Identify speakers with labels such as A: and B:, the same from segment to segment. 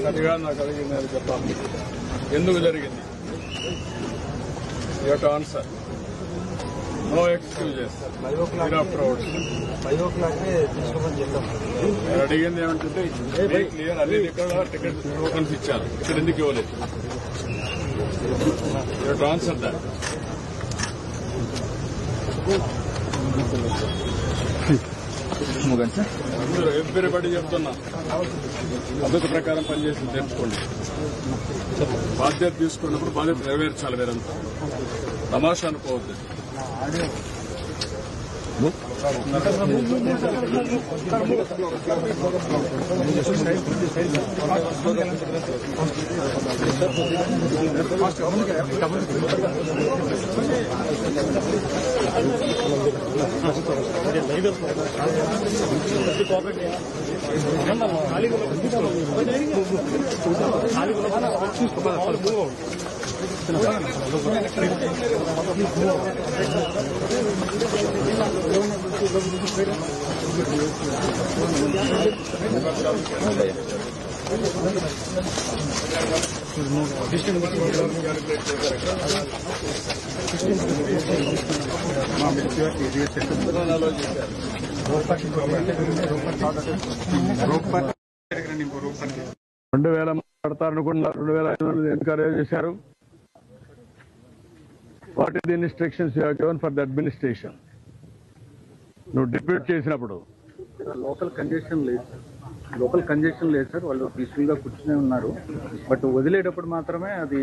A: అదిగా నాకు అడిగింది అది చెప్పాలి. ఎందుకు జరిగింది? You have to answer. No excuses.
B: 5 o'clock తీసుకోమని చెప్పాం.
A: నేను అడిగింది ఏమంటే క్లియర్ అన్ని ఇక్కడ టికెట్ టోకన్స్ ఇచ్చారు, ఇక్కడ ఎందుకు ఇవ్వలేదు? You have to answer that. Everybody చెప్తున్నా, పద్ధతి ప్రకారం పనిచేసి తెచ్చుకోండి. బాధ్యత తీసుకున్నప్పుడు బాధ్యత నెరవేర్చాలి. వేరంతా తమాషా అనుకోవద్దు. రెండు వేల పడతారనుకున్నా, 2,500 ఎన్కరేజ్ చేశారు. What is the instructions you have given for the administration? నువ్వు డిప్యూట్ చేసినప్పుడు
B: లోకల్ కంజెషన్ లేదు సార్. వాళ్ళు పీస్ఫుల్ గా కూర్చునే ఉన్నారు. బట్ వదిలేటప్పుడు మాత్రమే అది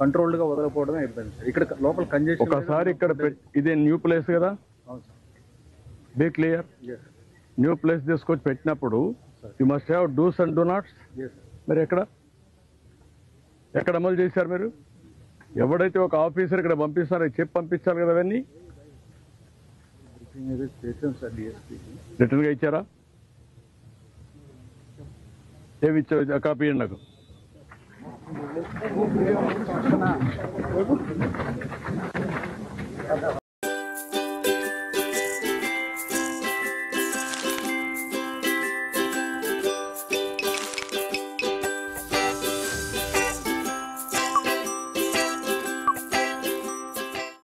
B: కంట్రోల్డ్ గా వదలకపోవడమే ఇబ్బంది సార్. ఇక్కడ లోకల్ కంజెషన్
A: ఒకసారి ఇక్కడ ఇదే న్యూ ప్లేస్ కదా, బీ క్లియర్. న్యూ ప్లేస్ తీసుకొచ్చి పెట్టినప్పుడు you must have dos and do nots. మరి ఎక్కడ అమలు చేశారు మీరు? ఎవడైతే ఒక ఆఫీసర్ ఇక్కడ పంపిస్తారో చెప్పి పంపించాలి కదా. అవన్నీ రిటర్న్ గా ఇచ్చారా? ఏమి ఇచ్చారు? కాపీ ఇవ్వండి నాకు.